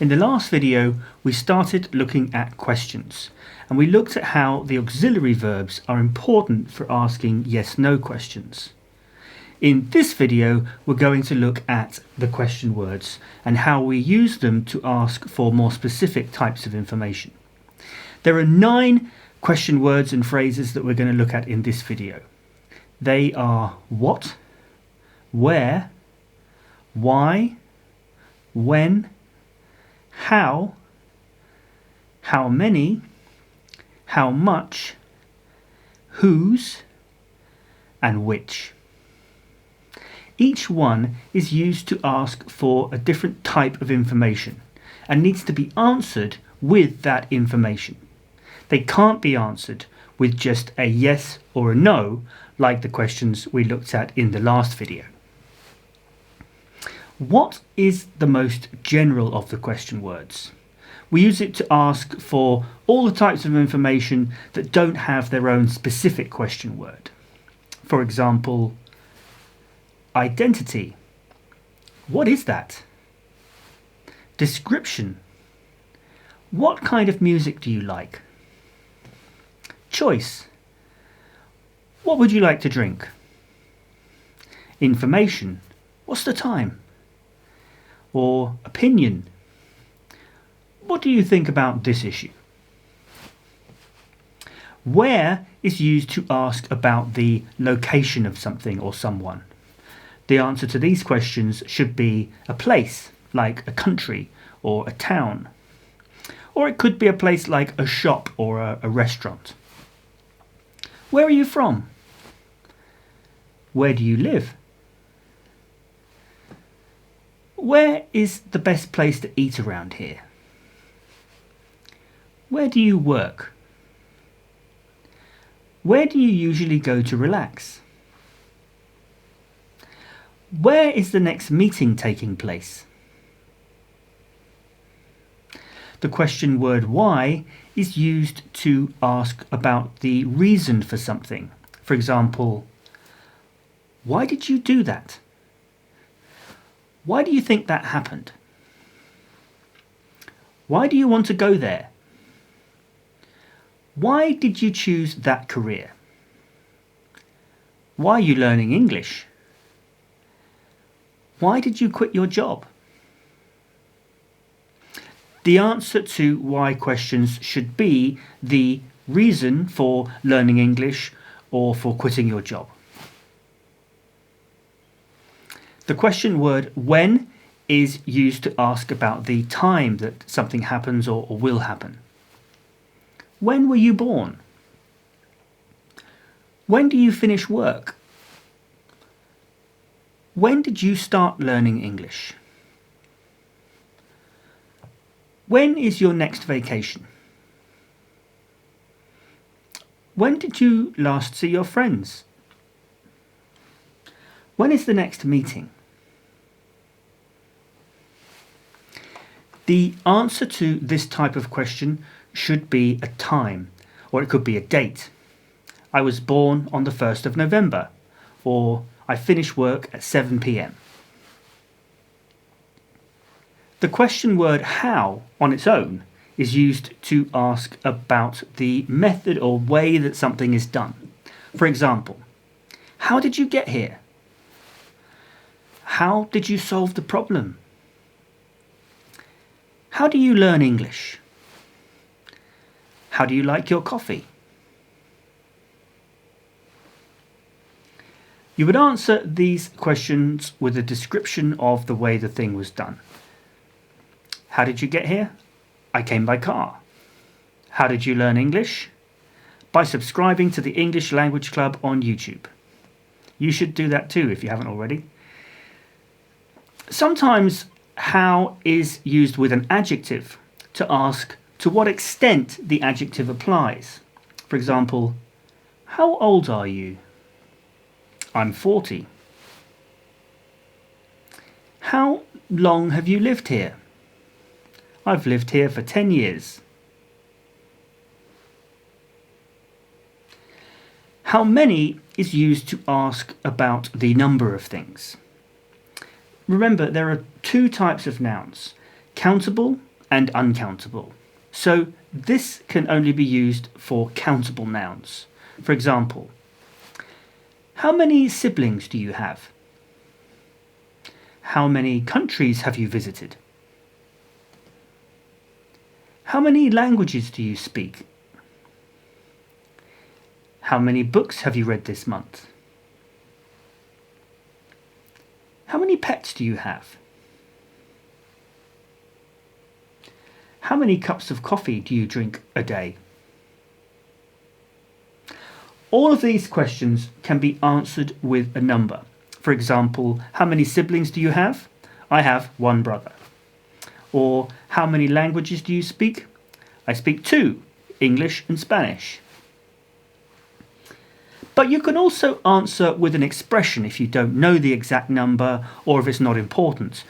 In the last video, we started looking at questions, and we looked at how the auxiliary verbs are important for asking yes-no questions. In this video, we're going to look at the question words and how we use them to ask for more specific types of information. There are 9 question words and phrases that we're going to look at in this video. They are what, where, why, when, how many, how much, whose, and which. Each one is used to ask for a different type of information and needs to be answered with that information. They can't be answered with just a yes or a no, like the questions we looked at in the last video. What is the most general of the question words? We use it to ask for all the types of information that don't have their own specific question word. For example, identity. What is that? Description. What kind of music do you like? Choice. What would you like to drink? Information. What's the time? Or opinion. What do you think about this issue? Where is used to ask about the location of something or someone. The answer to these questions should be a place, like a country or a town. Or it could be a place like a shop or a restaurant. Where are you from? Where do you live? Where is the best place to eat around here? Where do you work? Where do you usually go to relax? Where is the next meeting taking place? The question word why is used to ask about the reason for something. For example, why did you do that? Why do you think that happened? Why do you want to go there? Why did you choose that career? Why are you learning English? Why did you quit your job? The answer to why questions should be the reason for learning English or for quitting your job. The question word when is used to ask about the time that something happens or will happen. When were you born? When do you finish work? When did you start learning English? When is your next vacation? When did you last see your friends? When is the next meeting? The answer to this type of question should be a time, or it could be a date. I was born on the 1st of November, or I finish work at 7 p.m. The question word how on its own is used to ask about the method or way that something is done. For example, how did you get here? How did you solve the problem? How do you learn English? How do you like your coffee? You would answer these questions with a description of the way the thing was done. How did you get here? I came by car. How did you learn English? By subscribing to the English Language Club on YouTube. You should do that too if you haven't already. Sometimes how is used with an adjective to ask to what extent the adjective applies. For example, how old are you? I'm 40. How long have you lived here? I've lived here for 10 years. How many is used to ask about the number of things. Remember, there are 2 types of nouns, countable and uncountable. So this can only be used for countable nouns. For example, how many siblings do you have? How many countries have you visited? How many languages do you speak? How many books have you read this month? How many pets do you have? How many cups of coffee do you drink a day? All of these questions can be answered with a number. For example, how many siblings do you have? I have one brother. Or how many languages do you speak? I speak two, English and Spanish. But you can also answer with an expression if you don't know the exact number or if it's not important.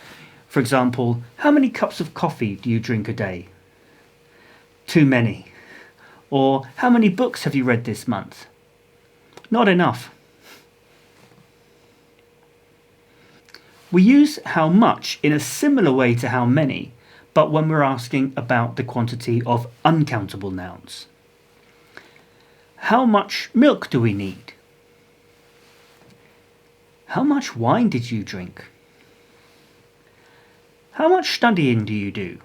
For example, how many cups of coffee do you drink a day? Too many. Or how many books have you read this month? Not enough. We use how much in a similar way to how many, but when we're asking about the quantity of uncountable nouns. How much milk do we need? How much wine did you drink? How much studying do you do?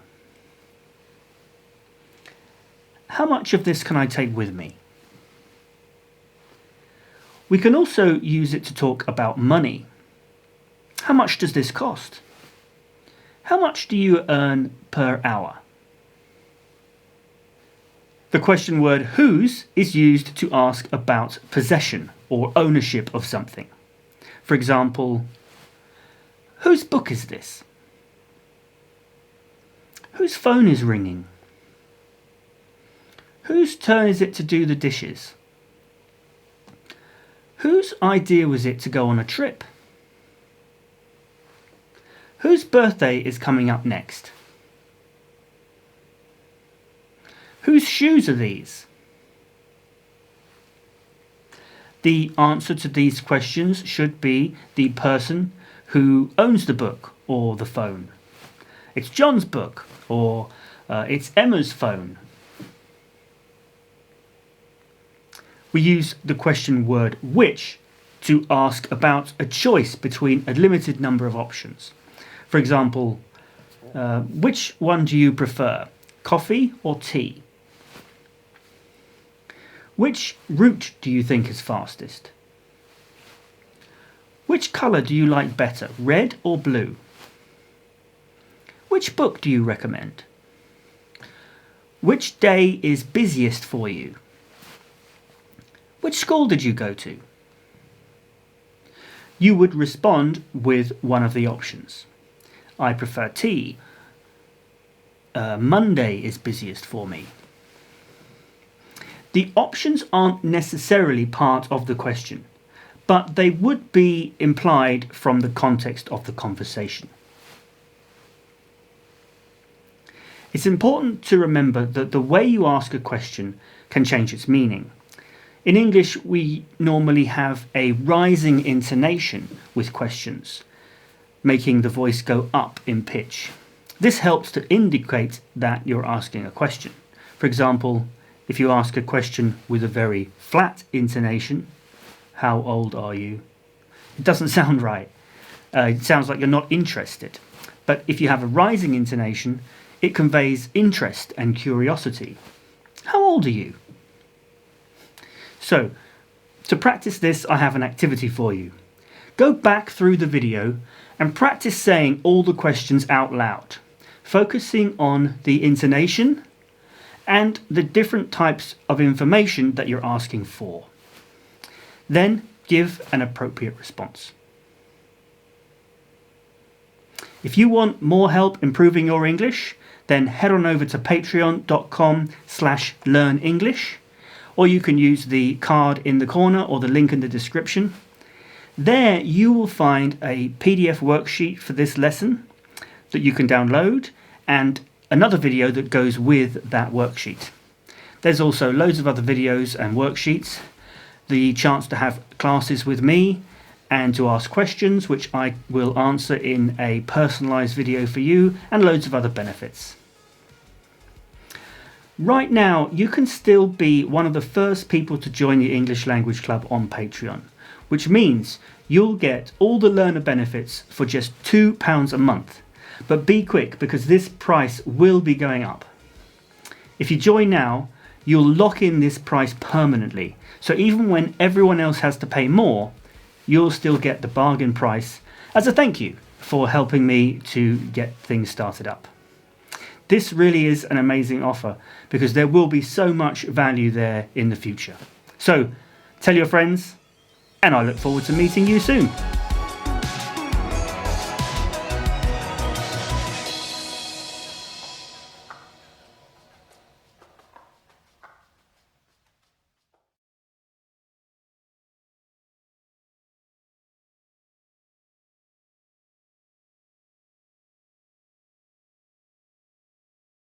How much of this can I take with me? We can also use it to talk about money. How much does this cost? How much do you earn per hour? The question word whose is used to ask about possession or ownership of something. For example, whose book is this? Whose phone is ringing? Whose turn is it to do the dishes? Whose idea was it to go on a trip? Whose birthday is coming up next? Whose shoes are these? The answer to these questions should be the person who owns the book or the phone. It's John's book, or it's Emma's phone. We use the question word which to ask about a choice between a limited number of options. For example, which one do you prefer, coffee or tea? Which route do you think is fastest? Which colour do you like better, red or blue? Which book do you recommend? Which day is busiest for you? Which school did you go to? You would respond with one of the options. I prefer tea. Monday is busiest for me. The options aren't necessarily part of the question, but they would be implied from the context of the conversation. It's important to remember that the way you ask a question can change its meaning. In English, we normally have a rising intonation with questions, making the voice go up in pitch. This helps to indicate that you're asking a question. For example, if you ask a question with a very flat intonation, how old are you? It doesn't sound right. It sounds like you're not interested. But if you have a rising intonation, it conveys interest and curiosity. How old are you? So, to practice this, I have an activity for you. Go back through the video and practice saying all the questions out loud, focusing on the intonation and the different types of information that you're asking for. Then give an appropriate response. If you want more help improving your English, then head on over to patreon.com/learnenglish, or you can use the card in the corner or the link in the description. There you will find a PDF worksheet for this lesson that you can download and another video that goes with that worksheet. There's also loads of other videos and worksheets, the chance to have classes with me and to ask questions which I will answer in a personalised video for you, and loads of other benefits. Right now, you can still be one of the first people to join the English Language Club on Patreon, which means you'll get all the learner benefits for just £2 a month. But be quick, because this price will be going up. If you join now, you'll lock in this price permanently. So even when everyone else has to pay more, you'll still get the bargain price as a thank you for helping me to get things started up. This really is an amazing offer because there will be so much value there in the future. So tell your friends, and I look forward to meeting you soon.